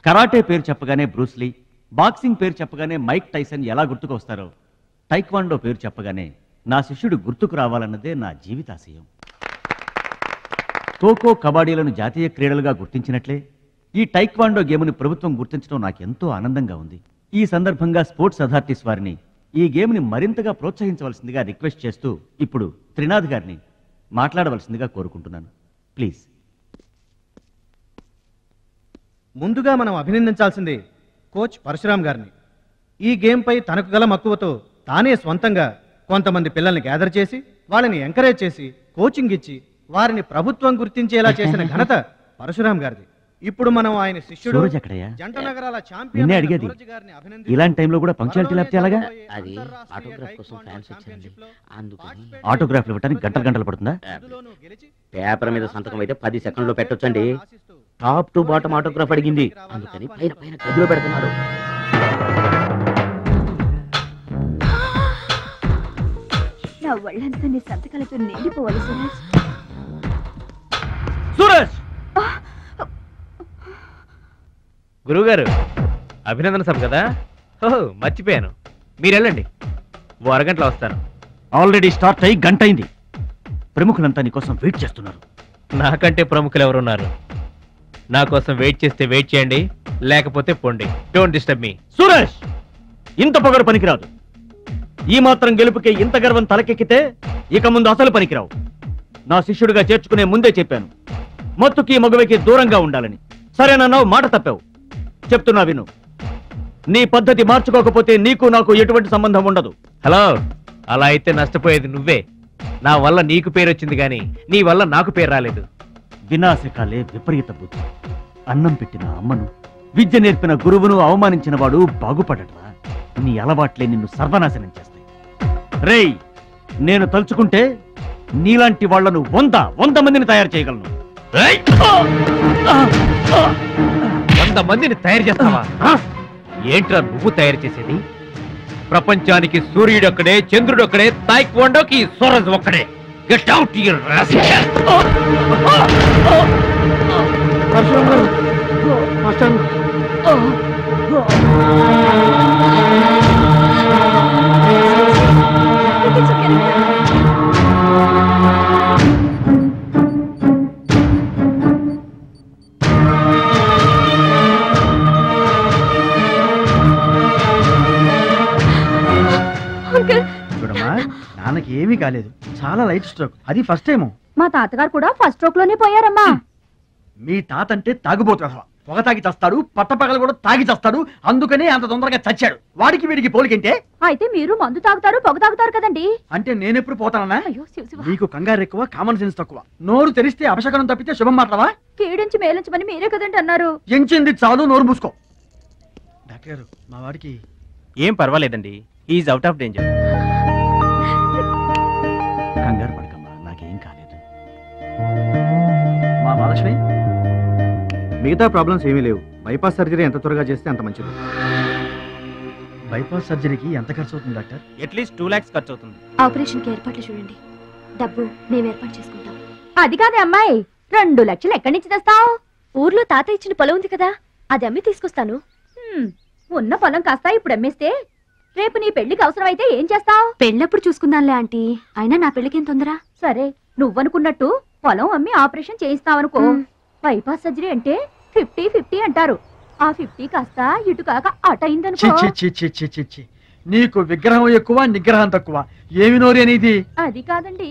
Karate పేరు చెప్పగానే Bruce Lee, boxing పేరు చెప్పగానే మైక్ టైసన్ ఎలా గుర్తుకొస్తారో, టైక్వాండో పేరు చెప్పగానే నా శిష్యుడు గుర్తుకు రావాలన్నదే నా జీవితాశయం. ఖోఖో, కబడ్డీలను జాతీయ క్రీడలుగా గుర్తించినట్లే ఈ టైక్వాండో గేమ్ని ప్రభుత్వం గుర్తించడం నాకెంతో ఆనందంగా ఉంది. ఈ సందర్భంగా స్పోర్ట్స్ అథారిటీస్ వారిని ఈ గేమ్ని మరింతగా ప్రోత్సహించవలసిందిగా రిక్వెస్ట్ చేస్తూ ఇప్పుడు త్రినాథ్ గారిని మాట్లాడవలసిందిగా కోరుకుంటున్నాను. ప్లీజ్. ముందుగా మనం అభినందించాల్సింది కోచ్ పరశురామ్ గారిని. ఈ గేమ్పై తనకు గల మక్కువతో తానే స్వంతంగా కొంతమంది పిల్లల్ని గ్యాదర్ చేసి వాళ్ళని ఎంకరేజ్ చేసి కోచింగ్ ఇచ్చి వారిని ప్రభుత్వం గుర్తించేలా చేసిన ఘనత పరశురామ్ గారిది. ఇప్పుడు మనం ఆయన శిష్యుడు జంట నగరాల ఛాంపియన్ అడిగేది ఇలాంటి టైంలో కూడా పంక్చువాలిటీ లేకపోతే ఎలాగా? అది ఆటోగ్రాఫ్ కోసం ఫ్యాన్స్ వచ్చారండి, అందుకని. ఆటోగ్రాఫ్లు ఇవ్వడానికి గంటలు పడుతుందా? పేపర్ మీద సంతకం అయితే 10 సెకండ్లో పెట్టొచ్చండి. టాప్ టు బాటమ్ ఆటోగ్రాఫ్ అడిగింది, అందుకని పైన పైన గదిలో పెడుతున్నాడు. నా వాళ్ళంతా నీ సంతకాలతో నిండిపోవాలి సురేష్. సురేష్! గురువుగారు, అభినందన సభ కదా? ఓహో, మర్చిపోయాను. మీరు వెళ్ళండి, ఓ అరగంటలో వస్తాను. ఆల్రెడీ స్టార్ట్ అయ్యి గంట అయింది. ప్రముఖులంతా నీకోసం వెయిట్ చేస్తున్నారు. నాకంటే ప్రముఖులు ఎవరున్నారు? నా కోసం వెయిట్ చేస్తే వెయిట్ చేయండి, లేకపోతే పోండి. Don't disturb me. సురేష్, ఇంత పొగరు పనికిరాదు. ఈ మాత్రం గెలుపుకే ఇంత గర్వం తలకెక్కితే ఇక ముందు అసలు పనికిరావు. నా శిష్యుడిగా చేర్చుకునే ముందే చెప్పాను, మత్తుకి మగువకి దూరంగా ఉండాలని. సరేనన్నావు, మాట తప్పావు. చెప్తున్నా విను. నీ పద్ధతి మార్చుకోకపోతే నీకు నాకు ఎటువంటి సంబంధం ఉండదు. హలో, అలా అయితే నష్టపోయేది నువ్వే. నా వల్ల నీకు పేరు వచ్చింది కానీ నీ వల్ల నాకు పేరు రాలేదు. వినాశకాలే విపరీత బుద్ధి. అన్నం పెట్టిన అమ్మను, విద్య నేర్పిన గురువును అవమానించిన వాడు బాగుపడటరా? నీ అలవాట్లే నిన్ను సర్వనాశనం చేస్తాయి. రేయ్, నేను తలుచుకుంటే నీలాంటి వాళ్లను 100 మందిని తయారు చేయగలను. 100 మందిని తయారు చేస్తావా? ఏంట్రా నువ్వు తయారు చేసేది? ప్రపంచానికి సూర్యుడు ఒక్కడే, చంద్రుడు ఒక్కడే, తాయిక్వాండోకి సూరజ్ ఒక్కడే. Get out your rascal. చూడమ్మా, నాన్నకి ఏమీ కాలేదు, చాలా లైట్ స్ట్రోక్. అది ఫస్ట్ టైం. మా తాతగారు కూడా ఫస్ట్ స్ట్రోక్ లోనే పోయారమ్మా. మీ తాత అంటే తాగుబోతు. పొగ తాగి చస్తాడు, పట్టపగలు కూడా తాగి చస్తాడు. అందుకనే అంత తొందరగా చచ్చాడు. వాడికి వీడికి పోలికంటే. అయితే మీరు మందు తాగుతారు, పొగ తాగుతారు కదండి. అంటే నేనెప్పుడు పోతానన్నా? అయ్యో శివ శివ. నీకు కంగారు ఎక్కువ, కామన్ సెన్స్ తక్కువ. నోరు తెరిస్తే అపశకనం తప్పితే శుభం మాట్లాడవా? కీడించి మేలించమని మీరే కదండి అన్నారు. ఎంచింది చాలు, నోరు మూసుకో. డాక్టర్ గారు, మా వాడికి ఏం పర్వాలేదండి, ఈజ్ అవుట్ ఆఫ్ డేంజర్. కంగారు పడకమ్మా, నాకేం కాలేదు. మా మహాలక్ష్మి, మిగతా ప్రాబ్లమ్స్ ఏమీ లేవు. బైపాస్ సర్జరీ ఎంత త్వరగా చేస్తే అంత మంచిది. బైపాస్ సర్జరీకి ఎంత ఖర్చు అవుతుంది డాక్టర్? అట్లీస్ట్ 2 lakhs ఖర్చు అవుతుంది. ఆపరేషన్ కి ఏర్పాట్లు చూడండి, డబ్బు మేము ఏర్పాటు చేసుకుంటాం. అది కాదే అమ్మాయి, 2 లక్షలు ఎక్కడి నుంచి తెస్తావు? ఊర్లో తాత ఇచ్చిన పొలం ఉంది కదా, అది అమ్మి తీసుకొస్తాను. ఉన్న పొలం కాస్త ఇప్పుడు అమ్మేస్తే రేపు నీ పెళ్లికి అవసరమైతే ఏం చేస్తావు? పెళ్ళప్పుడు చూసుకుందాంలే ఆంటీ, అయినా నా పెళ్లికేం తొందర. సరే, నువ్వనుకున్నట్టు పొలం అమ్మి ఆపరేషన్ చేయిస్తావనుకో. బైపాస్ సర్జరీ అంటే 50-50 అంటారు. ఆ 50 కాస్త ఇటు కాక అటు అయిందనుకో. నీకు విగ్రహం ఎక్కువ, నిగ్రహం తక్కువ. ఏమి నోరు అనేది? అది కాదండి.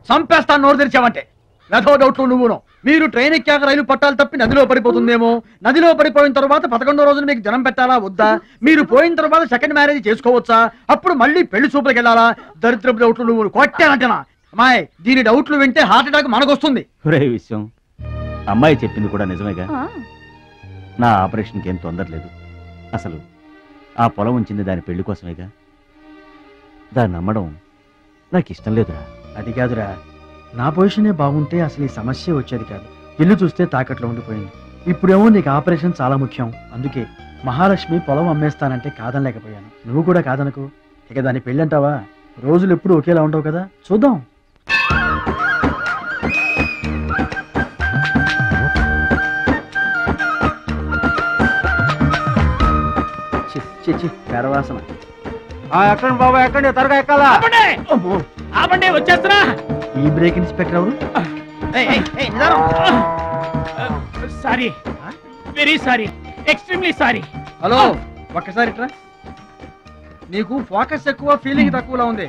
చంపేస్తాను నోరు తెరిచావంటే. రథో డౌట్లు నువ్వును. మీరు ట్రైన్ ఎక్కాక రైలు పట్టాలు తప్పి నదిలో పడిపోతుందేమో. నదిలో పడిపోయిన తర్వాత 11వ రోజున మీకు జనం పెట్టాలా వద్దా? మీరు పోయిన తర్వాత సెకండ్ మ్యారేజ్ చేసుకోవచ్చా? అప్పుడు మళ్ళీ పెళ్లి చూపులకు వెళ్ళాలా? దరిద్రపు డౌట్లు నువ్వు కొట్టానంటనా? అమ్మాయి, దీని డౌట్లు వింటే హార్ట్ అటాక్ మనకొస్తుంది. విషయం అమ్మాయి చెప్పింది కూడా నిజమేగా. నా ఆపరేషన్కి ఏం తొందర లేదు. అసలు ఆ పొలం ఉంచింది దాని పెళ్లి కోసమేగా. దాన్ని నమ్మడం నాకు ఇష్టం లేదురా. అది కాదురా, నా పొజిషనే బాగుంటే అసలు ఈ సమస్య వచ్చేది కాదు. ఇల్లు చూస్తే తాకట్లో ఉండిపోయింది. ఇప్పుడేమో నీకు ఆపరేషన్ చాలా ముఖ్యం. అందుకే మహాలక్ష్మి పొలం అమ్మేస్తానంటే కాదనలేకపోయాను. నువ్వు కూడా కాదనకు. ఇక దాని పెళ్ళి అంటావా? రోజులు ఎప్పుడు ఒకేలా ఉండవు కదా, చూద్దాం. చిచ్చి పెరవాసన. ఎక్కండి బాబా, ఎక్కండి, త్వరగా ఎక్కాలా. ఆపండి, వచ్చేస్తున్నా. ఈ బ్రేక్ ఇన్స్పెక్టర్ ఎవరు? Sorry, very sorry, extremely sorry. Hello, ఒక్కసారి ఇట్రా. నీకు ఫోకస్ ఎక్కువ, ఫీలింగ్ తక్కువలా ఉంది.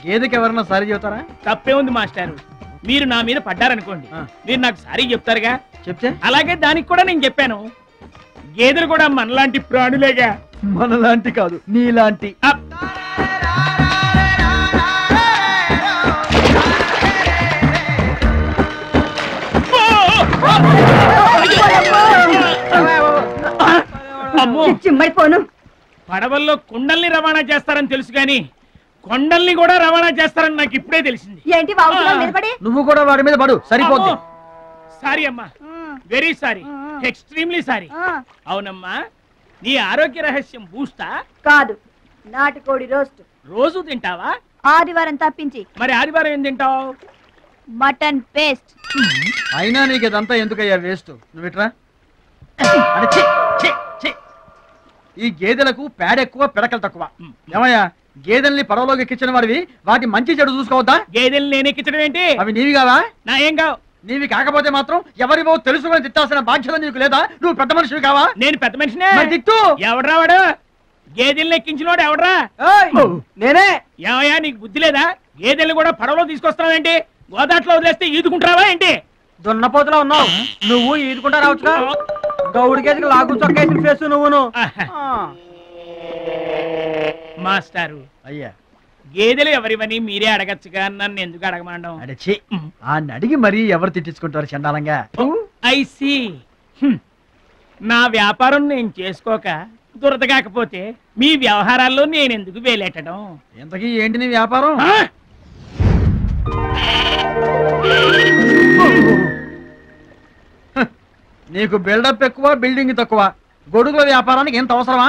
గేదెకి ఎవరన్నా సారీ చెబుతారా? తప్పే ఉంది మాస్టారు. మీరు నా మీద పడ్డారనుకోండి, మీరు నాకు సారీ చెప్తారుగా. చెప్తే అలాగే దానికి కూడా నేను చెప్పాను. గేదెలు కూడా మనలాంటి ప్రాణులేగా. మనలాంటి కాదు, నీలాంటి. అమ్మో, చిమ్మడిపోను. పడవల్లో కుండల్ని రవాణా చేస్తారని తెలుసు గాని కొండల్ని కూడా రవాణా చేస్తారని నాకు ఇప్పుడే తెలిసింది. ఏంటి బాగుతున్నావు నిలబడి? నువ్వు కూడా వాడి మీద పడు, సరిపోద్ది. సారీ అమ్మా, వెరీ సారీ, ఎక్స్ట్రీమ్లీ సారీ. అవునమ్మా, నీ ఆరోగ్య రహస్యం బూస్టా? కాదు, నాటుకోడి రోస్ట్. రోజు తింటావా? ఆదివారం తప్పించి. మరి ఆదివారం ఏం తింటావు? Mutton paste. అయినా నీకు ఇదంతా ఎందుకయ్యా వేస్ట్? నువ్వు ఇట్రా. ఈ గేదెలకు పేడ ఎక్కువ, పిడకలు తక్కువ. ఏమయ్యా, గేదెల్ని పడవలోకి ఎక్కించిన వాడివి, వాటి మంచి చెడు చూసుకోవద్దా? గేదెల్ని నేను ఎక్కించడం ఏంటి? అవి నీవి కావా? నా ఏం కావు. నీవి కాకపోతే మాత్రం ఎవరివో తెలుసుకొని తిట్టాల్సిన బాధ్యత నీకు లేదా? నువ్వు పెద్ద మనిషివి కావా? నేను పెద్ద మనిషినే. మరి తిట్టు. ఎవడ్రా వాడు? గేదెల్ని ఎక్కించినోడు ఎవడ్రా? నేనే. ఏమయ్యా, నీకు బుద్ధి లేదా? గేదెల్ని కూడా పడవలో తీసుకొస్తావేంటి? గోదాట్లో వదిలేస్తే ఈదుకుంటావా ఏంటి? దున్నపోతులో ఉన్నావు నువ్వు, ఈదుకుంటా రావచ్చుగా. గౌడి గేదెకి లాగు చొక్కేసిన ఫేస్ నువ్వును. మాస్టారు, అయ్యా, గేదెలు ఎవరివని మీరే అడగచ్చుగా, నన్ను ఎందుకు అడగమండం? అడిచి ఆ అడిగి మరీ ఎవరు తిట్టించుకుంటారు చండాలంగా? I see. నా వ్యాపారం నేను చేసుకోక దురద కాకపోతే మీ వ్యవహారాల్లో నేను ఎందుకు వేలెట్టడం? ఇంతకీ ఏంటి నీ వ్యాపారం? నీకు బిల్డప్ ఎక్కువ, బిల్డింగ్ తక్కువ. గొడుగుల వ్యాపారానికి ఎంత అవసరమా?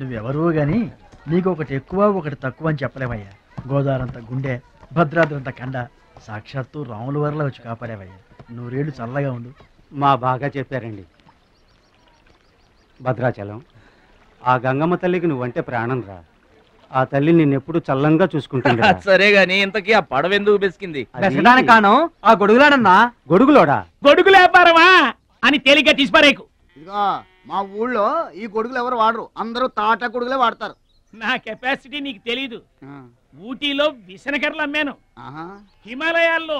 నువ్వెవరూ గాని నీకు ఒకటి ఎక్కువ ఒకటి తక్కువ అని చెప్పలేవయ్యా. గోదావరంత గుండె, భద్రాద్రంత కండ, సాక్షాత్తు రాముల వరలో వచ్చి కాపాడేవయ్యా. నూరేళ్ళు చల్లగా ఉండు. మా బాగా చెప్పారండి. భద్రాచలం, ఆ గంగమ్మ తల్లికి నువ్వంటే ప్రాణం రా. ఆ తల్లి నిన్నెప్పుడు చల్లంగా చూసుకుంటుంది. సరే గాని ఇంతకీ ఆ పడవ ఎందుకు బెసికింది? కాను ఆ గొడుగులాడన్నా. గొడుగులోడా? గొడుగులు వ్యాపారమా అని తేలిగ్గా తీసిపారేకు. ఇదిగో మా ఊళ్ళో ఈ గొడుగులు ఎవరు వాడరు, అందరూ తాటా గొడుగులే వాడతారు. నా కెపాసిటీ నీకు తెలీదు. ఊటీలో విసనకర్రలు అమ్మాను, హిమాలయాల్లో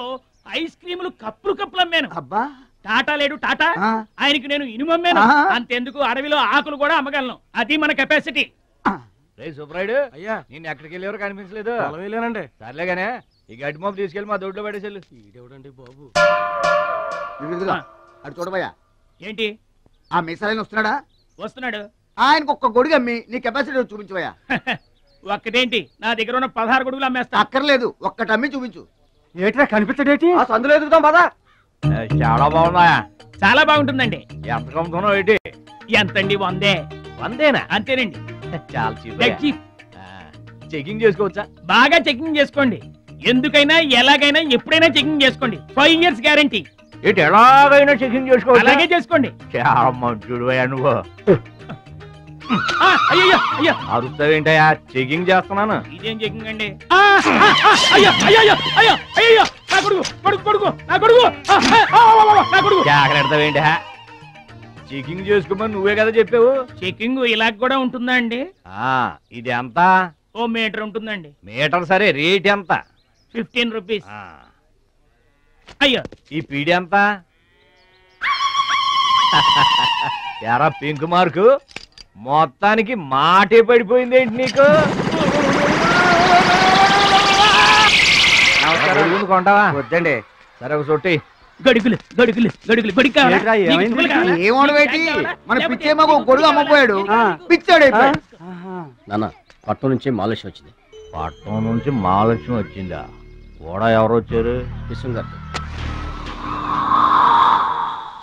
ఐస్ క్రీములు కప్పులు కప్పులు అమ్మాను. అబ్బా, టాటా లేడు టాటా, ఆయనకి నేను ఇనుము అమ్మాను. అంతెందుకు అడవిలో ఆకులు కూడా అమ్మగలను. అది మన కెపాసిటీ. సుబ్రాయుడు అయ్యా, నేను ఎక్కడికి వెళ్ళేవారు కనిపించలేదు. వెళ్ళానండి. సర్లేగానే ఈ గడ్డి మోపు తీసుకెళ్ళి మా దొడ్లో పడేసేళ్ళు. ఈడేవడండి బాబు. అటు చూడబోయా. ఏంటి? ఆ మిసలైన వస్తున్నాడా? వస్తున్నాడు. ఆయనకు ఒక్క గొడుగు అమ్మి నీ కెపాసిటీ చూపించబోయా. ఒక్కటేంటి నా దగ్గర ఉన్న 16 గొడుగులు అమ్మేస్తా. అక్కర్లేదు, ఒక్కటి అమ్మి చూపించు. ఏట్రా కనిపించడేటి? సందులో ఎదుగుతాం పదా. చాలా బాగుందా? చాలా బాగుంటుందండి. ఎంత కమ్ముతున్నావు ఏంటి? ఎంతండి? 100. 100 అంతేనండి. చాలా చీప్. చెకింగ్ చేసుకోవచ్చా? బాగా చెకింగ్ చేసుకోండి. ఎందుకైనా ఎలాగైనా ఎప్పుడైనా చెకింగ్ చేసుకోండి. 5 years గ్యారంటీ. ఇటు ఎలాగైనా చెకింగ్ చేసుకోవచ్చు. అలాగే చేసుకోండి. చాలా మంచుడు నువ్వు. అయ్యో అయ్యో అరుస్తావేంటయా? చెకింగ్ చేస్తున్నాను. ఇదేం చెకింగ్ అండి? అయ్యో అయ్యో అయ్యో అయ్యో నా కొడుకు కొడుకు కొడుకు నా కొడుకు నా కొడుకు. జాగ్రత్తవేంటి? చెకింగ్ చేసుకోమని నువ్వే కదా చెప్పావు. చెకింగ్ ఇలా కూడా ఉంటుందా అండి? ఇది ఎంత? 1 మీటర్ ఉంటుందండి. మీటర్ సరే, రేట్ ఎంత? 15 రూపీస్. అయ్యో ఈ పీడి ఎంత? ఎరా పింక్ మార్కు, మొత్తానికి మాటే పడిపోయింది ఏంటి నీకు? కొంటావా? వద్దండి. సరే ఒక సొట్టి. గడుగులు గడుగులు గడుగులు గొడుగు కావాలా? ఏంట్రా, నీకు ఏమైంది? తువ్వలు కావాలా? ఏమోడవేటి మన పిచ్చే మాకు గొడుగు అమ్మపోయాడు, పిచ్చాడు అయిపోయాడు. నాన్న పట్నం నుంచి మాలేష్ వచ్చింది. పట్నం నుంచి మహాలక్ష్మి వచ్చిందా? కూడా ఎవరు వచ్చారు? విశ్వం గారు.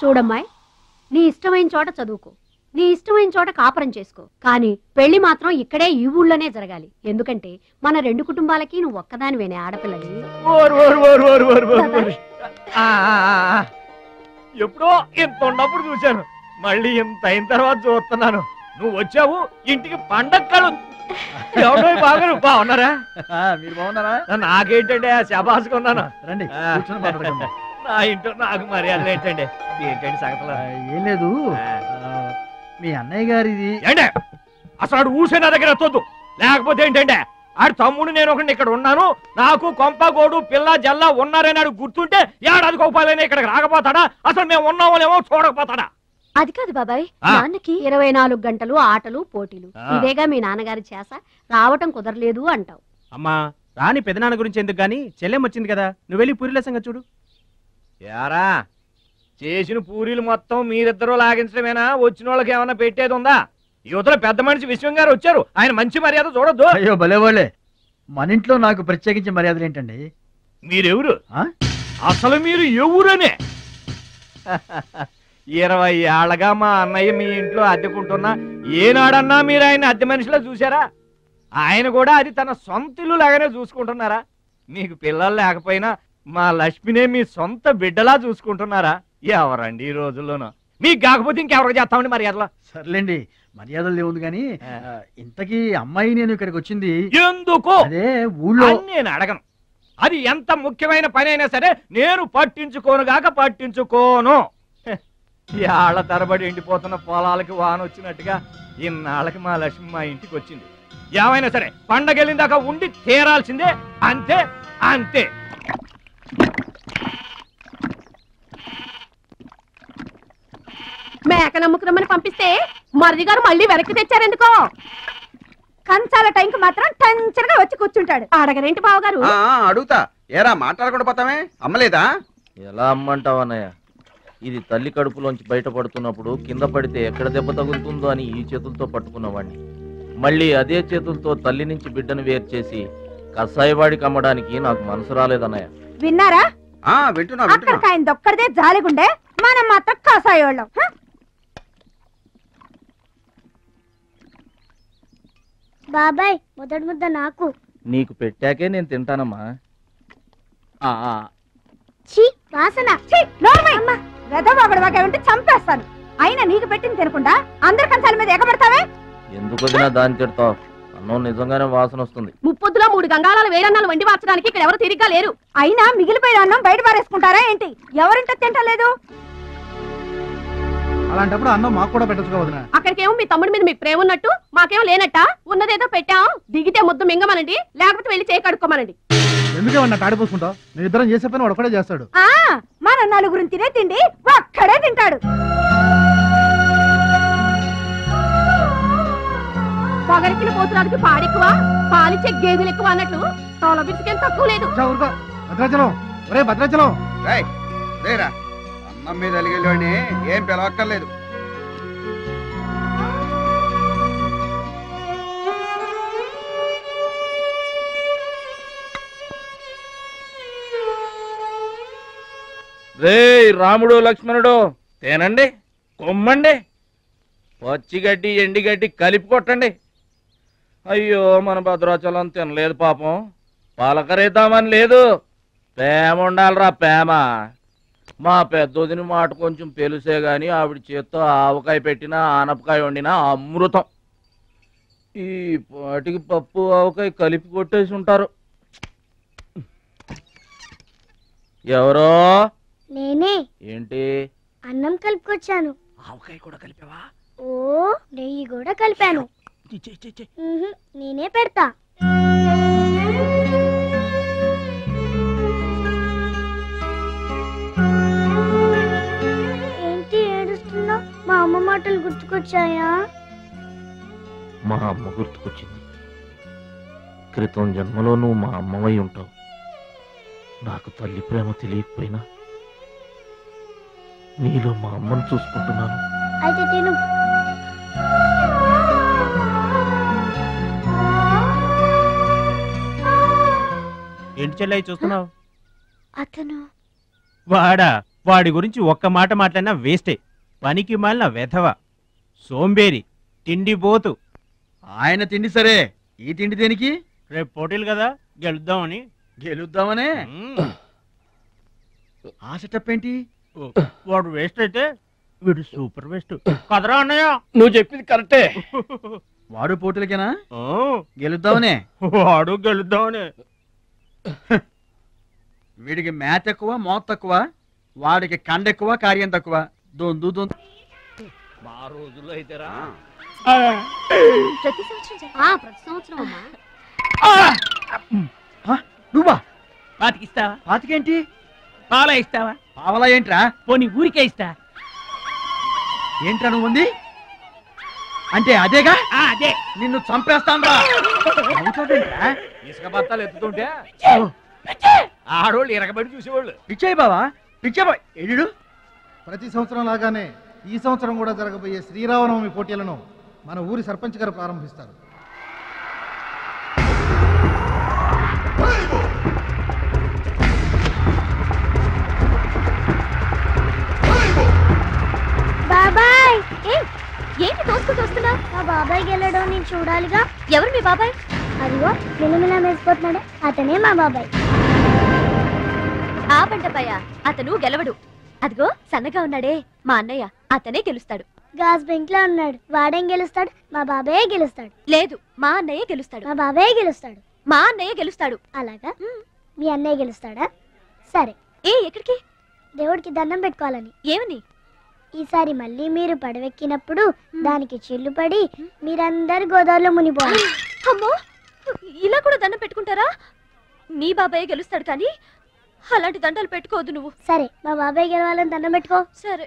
చూడమ్మాయి, నీ ఇష్టమైన చోట చదువుకో, నీ ఇష్టమైన చోట కాపురం చేసుకో, కానీ పెళ్లి మాత్రం ఇక్కడే ఈ ఊళ్ళోనే జరగాలి. ఎందుకంటే మన 2 కుటుంబాలకి నువ్వు ఒక్కదానివేనే ఆడపిల్లని. ఎప్పుడో ఇంత ఉన్నప్పుడు చూశాను, మళ్ళీ ఇంత అయిన తర్వాత చూస్తున్నాను. నువ్వు వచ్చావు ఇంటికి పండక్కలు. ఎవడో బాగా బాగున్నారా? మీరు బాగున్నారా? నాకేంటండి శబాసుకున్నాను. రండి నా ఇంట్లో నాకు మర్యాద ఏంటండి? ఏంటండి సంగతులు? ఏం లేదు, మీ అన్నయ్య గారిది. ఏంటే అసలు ఆడు ఊసే నా దగ్గర వద్దు. లేకపోతే ఏంటంటే ఆడు తమ్ముడు నేను ఒకటి ఇక్కడ ఉన్నాను, నాకు కొంప గోడు పిల్ల జల్లా ఉన్నారని ఆడు గుర్తుంటే ఏడాది కోపాలైనా ఇక్కడికి రాకపోతాడా? అసలు మేము ఉన్నామోలేమో చూడకపోతాడా? అది కాదు బాబాయ్, నాన్నకి 24 గంటలు ఆటలు పోటీలు, ఇదేగా మీ నాన్నగారి చేస. రావటం కుదరలేదు అంటావు. అమ్మా రాని పెదనాన్న గురించి ఎందుకు గాని, చెల్లెం వచ్చింది కదా, నువ్వు వెళ్ళి పూరిల సంగతి చూడు. యారా చేసిన పూరీలు మొత్తం మీరిద్దరూ లాగించడమేనా? వచ్చిన వాళ్ళకి ఏమన్నా పెట్టేది ఉందా? యువతలో పెద్ద మనిషి విశ్వం గారు వచ్చారు, ఆయన మంచి మర్యాద చూడొద్దు. అయ్యో భలేవాళ్ళే, మన ఇంట్లో నాకు ప్రత్యేకించి మర్యాదలు ఏంటండి? మీరెవరు? అసలు మీరు ఎవరనే? 20 ఏళ్ళగా మా అన్నయ్య మీ ఇంట్లో అద్దెకుంటున్నా ఏనాడన్నా మీరు ఆయన అద్దె మనిషిలో చూసారా? ఆయన కూడా అది తన సొంత ఇల్లు లాగానే చూసుకుంటున్నారా? మీకు పిల్లలు లేకపోయినా మా లక్ష్మినే మీ సొంత బిడ్డలా చూసుకుంటున్నారా? ఎవరండి ఈ రోజుల్లోనూ? మీకు కాకపోతే ఇంకెవరికి చేస్తామండి మర్యాదలో? సర్లేండి, మర్యాదలు లేవుంది గాని, ఇంతకీ అమ్మాయి నేను ఇక్కడికి వచ్చింది ఎందుకు? అదే ఊళ్ళో. నేను అడగను, అది ఎంత ముఖ్యమైన పని అయినా సరే నేను పట్టించుకోను గాక పట్టించుకోను. ఏళ్ల తరబడి ఎండిపోతున్న పొలాలకి వాన వచ్చినట్టుగా ఇన్నాళ్ళకి మా లక్ష్మి మా ఇంటికి వచ్చింది. ఏమైనా సరే పండగెళ్ళిన దాకా ఉండి తీరాల్సిందే, అంతే అంతే. మేక నమ్ముకురమ్మని పంపిస్తే మరిది గారు మళ్ళీ వెనక్కి తెచ్చారెందుకో? కంచాల టైంకి మాత్రం టెన్షన్గా వచ్చి కూర్చుంటాడు. అడగరేంటి బావగారు? అడుగుతా, ఏరా మాట్లాడకుండా పోతామే, అమ్మలేదా? ఎలా అమ్మంటావు అన్నయ్య? ఇది తల్లి కడుపులోంచి బయటపడుతున్నప్పుడు కింద పడితే ఎక్కడ దెబ్బ తగులుతుందో అని ఈ చేతులతో పట్టుకున్నవాడిని, మళ్ళీ అదే చేతులతో తల్లి నుంచి బిడ్డను వేరు చేసి కసాయివాడికి అమ్మడానికి నాకు మనసు రాలేదన్నయ్య. విన్నారా? వింటున్నా. అక్కడికి ఆయన దొక్కడిదే జాలిగుండే, మనం మాత్రం కసాయోళ్ళం. బాబాయ్ మొదటి ముద్ద నాకు. నీకు పెట్టాకే నేను తింటానమ్మా. వాసన ఉంటే చంపేస్తాను. అయినా నీకు పెట్టింది తినకుండా అందరి కంచాల మీద ఎగబడతావే? ఎందుకు వదినా దాన్ని తిడతావు? అన్నం నిజంగానే వాసన వస్తుంది. ముప్పొద్దులో 3 గంగాళాలు వేరన్నాలు వండి మార్చడానికి ఇక్కడ ఎవరు తిరిగ్గా లేరు. అయినా మిగిలిపోయిన అన్నం బయట పారేసుకుంటారా ఏంటి? ఎవరింట తింటలేదు? అలాంటప్పుడు అన్నం మాకు కూడా పెట్టచ్చు వదినా. అక్కడికేమో మీ తమ్ముడి మీద మీకు ప్రేమ ఉన్నట్టు, మాకేమో లేనట్ట. ఉన్నదేదో పెట్టాం, దిగితే ముద్దు మింగమనండి, లేకపోతే వెళ్ళి చేయి కడుక్కోమనండి. ఎందుకేమన్నా తాడిపోసుకుంటావు? నేను ఇద్దరం చేసే పని వాడు ఒకటే చేస్తాడు. మన నలుగురిని తినే తిండి ఒక్కడే తింటాడు. పొగరికిన పోతురానికి పాడెక్కువ, పాలిచ్చే గేదెలు ఎక్కువ అన్నట్లు తోల బిడ్డకేం తక్కువ లేదు. భద్రాచలం, ఒరే భద్రాచలం, అన్నం మీద అలిగేలోని ఏం పిలవక్కర్లేదు. రే రాముడు లక్ష్మణుడు తేనండి, కొమ్మండి, పచ్చిగడ్డి ఎండిగడ్డి కలిపి కొట్టండి. అయ్యో మన భద్రాచలం తినలేదు పాపం, పలకరేద్దామని లేదు. ప్రేమ ఉండాలిరా ప్రేమ. మా పెద్దోదిని మాట కొంచెం పెలుసే గాని ఆవిడ చేత్తో ఆవకాయ పెట్టినా ఆనపకాయ వండినా అమృతం. ఈ పాటికి పప్పు ఆవకాయ కలిపి కొట్టేసి ఉంటారు. ఎవరో? నేనే. ఏంటి? అన్నం కలుపుకొచ్చాను. ఆవకాయ కూడా కలిపావా? ఓ నెయ్యి కూడా కలిపాను. నేనే పెడతా. ఏంటి ఏడుస్తున్నావు? మా అమ్మ మాటలు గుర్తుకొచ్చాయా? మా అమ్మ గుర్తుకొచ్చింది. క్రితం జన్మలో నువ్వు మా అమ్మవై ఉంటావు. నాకు తల్లి ప్రేమ తెలియకపోయినా నీలో మా అమ్మను చూసుకుంటున్నాను. అయితే తిను. ఏంటి చెల్లై చూస్తున్నావు? అతను వాడి గురించి ఒక్క మాట మాట్లాడినా వేస్టే. పనికి మాలిన వెధవ, సోంబేరి, తిండి పోతు. ఆయన తిండి సరే, ఈ తిండి దేనికి? రేపు పోటీలు కదా, గెలుద్దామని. గెలుద్దామనే? ఆ సెటప్ ఏంటి? వాడు వేస్ట్ అయితే వీడు సూపర్ వేస్ట్ కదరా అన్నయ్య. నువ్వు చెప్పింది కరెక్టే. వాడు పోటీలకేనా? గెలుద్దామనే? వాడు గెలుద్దామనే. వీడికి మ్యాథ్ ఎక్కువ, మోత్ తక్కువ. వాడికి కండ ఎక్కువ, కార్యం తక్కువ. దొందు దొందు. మా రోజుల్లో అయితేరా ప్రతి సంవత్సరం ప్రతి సంవత్సరం అమ్మా. నువ్వా? పాతికిస్తావా? పాతికేంటి? పాలా ఇస్తావా? పావలా ఏంట్రా? పోనీ ఊరికే ఇస్తా. ఏంట్రా నువ్వు ఉంది అంటే? అదేగా అదే. నిన్ను చంపేస్తాన్రా. ఇసుక బత్తాలు ఎత్తుతుంటే ఆడోళ్ళు ఇరగబడి చూసేవాళ్ళు. పిచ్చాయి బావా, పిచ్చాయి ఎడు. ప్రతి సంవత్సరం లాగానే ఈ సంవత్సరం కూడా జరగబోయే శ్రీరామనవమి పోటీలను మన ఊరి సర్పంచ్ గారు ప్రారంభిస్తారు. బాబాయ్, ఏంటి తోసుకుంటూ వస్తున్నా? మా బాబాయ్ గెలడం నేను చూడాలిగా. ఎవరు మీ బాబాయ్? అదిగో మిలమిలా వేసిపోతున్నాడే, అతనే మా బాబాయ్. ఆ బండపయ్య, అతను గెలవడు. అదిగో సన్నగా ఉన్నాడే మా అన్నయ్య, అతనే గెలుస్తాడు. గాజ్ బెంక్ లో ఉన్నాడు, వాడేం గెలుస్తాడు? మా బాబాయ్ గెలుస్తాడు. లేదు, మా అన్నయ్య గెలుస్తాడు. మా బాబాయ్ గెలుస్తాడు. మా అన్నయ్య గెలుస్తాడు. అలాగా? మీ అన్నయ్య గెలుస్తాడా? సరే. ఎక్కడికి? దేవుడికి దండం పెట్టుకోవాలని. ఏమని? ఈసారి మళ్ళీ మీరు పడవెక్కినప్పుడు దానికి చిల్లు పడి మీరందరు గోదావరిలో మునిపోవాలి. అమ్మో, ఇలా కూడా దండం పెట్టుకుంటారా? నీ బాబాయ్ గెలుస్తాడు కానీ అలాంటి దండాలు పెట్టుకోవద్దు నువ్వు. సరే, మా బాబాయ్ గెలవాలని దండం పెట్టుకో. సరే.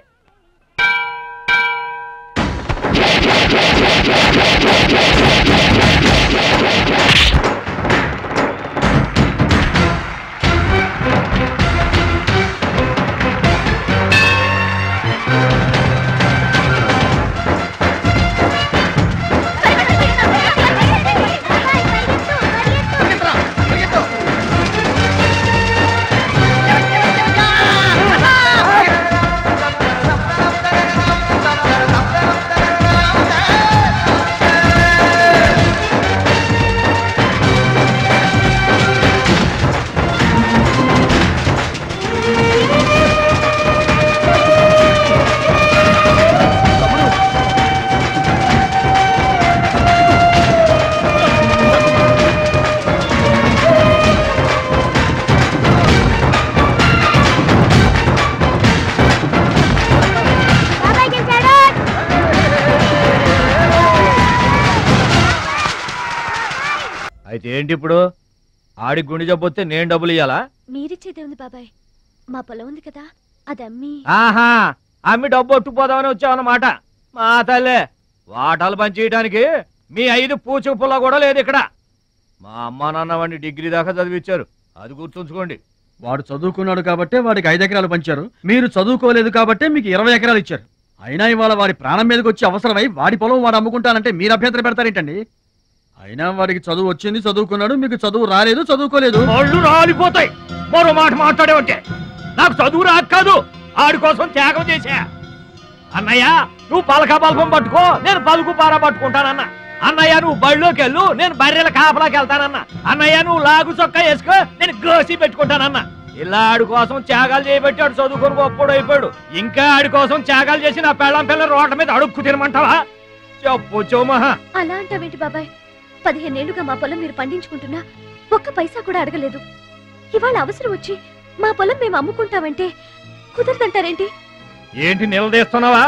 అయితే ఏంటి ఇప్పుడు? ఆడి గుండె జబ్బొస్తే నేను డబ్బులు ఇయ్యాలా? మీరిచ్చేదే ఉంది బాబాయ్, మా పొలం ఉంది కదా, అది అమ్మి. ఆహా, అమ్మి డబ్బు ఒట్టుకుపోదామని వచ్చావన్నమాట. మా తల్లే, వాటాలు పనిచేయడానికి మీ 5 పూచు పుల్ల కూడా లేదు ఇక్కడ. మా అమ్మా నాన్న వాడిని డిగ్రీ దాకా చదివించారు, అది గుర్తుంచుకోండి. వాడు చదువుకున్నాడు కాబట్టే వాడికి 5 ఎకరాలు పంచారు. మీరు చదువుకోలేదు కాబట్టే మీకు 20 ఎకరాలు ఇచ్చారు. అయినా ఇవాళ వాడి ప్రాణం మీదకి వచ్చి అవసరమై వాడి పొలం వాడు అమ్ముకుంటానంటే మీరు అభ్యంతరం పెడతారేంటండి? అయినా వాడికి చదువు వచ్చింది, చదువుకున్నాడు. మీకు చదువు రాలేదు, చదువుకోలేదు. వాళ్ళు రాలిపోతాయి మరో మాట మాట్లాడేవంటే. నాకు చదువు రాక కాదు, ఆడి కోసం త్యాగం చేశా. అన్నయ్య నువ్వు పలక బల్పం పట్టుకో, నేను పలుకు పార పట్టుకుంటానన్నా. అన్నయ్య నువ్వు బడిలోకి వెళ్ళు, నేను బర్రెల కాపలాకి వెళ్తానన్నా. అన్నయ్య నువ్వు లాగు చొక్కా వేసుకో, నేను గోసి పెట్టుకుంటానన్నా. ఇలా ఆడి కోసం త్యాగాలు చేయబట్టి ఆడు చదువుకొని గొప్పడు అయిపోయాడు. ఇంకా ఆడి కోసం త్యాగాలు చేసి నా పెళ్ళం పిల్లల రోడ్ల మీద అడుక్కు తినమంటావా? చెప్పు చోమహా. అలా అంటావేంటి బాబాయ్? 15 ఏళ్లుగా మా పొలం మీరు పండించుకుంటున్నా ఒక్క పైసా కూడా అడగలేదు. ఇవాళ అవసరం వచ్చి మా పొలం మేము అమ్ముకుంటామంటే కుదరదంటారేంటి? ఏంటి నిలదీస్తున్నావా?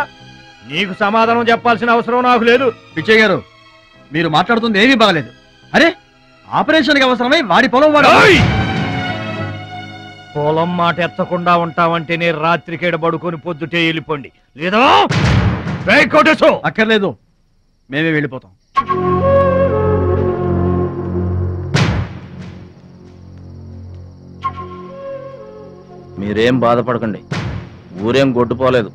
నీకు సమాధానం చెప్పాల్సిన అవసరం నాకు లేదు. పిచ్చయ్య గారు, మీరు మాట్లాడుతుంది ఏమీ బాగలేదు. అరే, ఆపరేషన్కి అవసరమై వాడి పొలం వాడు. పొలం మాట ఎత్తకుండా ఉంటావంటే నేను రాత్రికేడ పడుకొని పొద్దుటే వెళ్ళిపోండి, లేదా అక్కర్లేదు, మేమే వెళ్ళిపోతాం. మీరేం బాధపడకండి, ఊరేం గొడ్డుపోలేదు.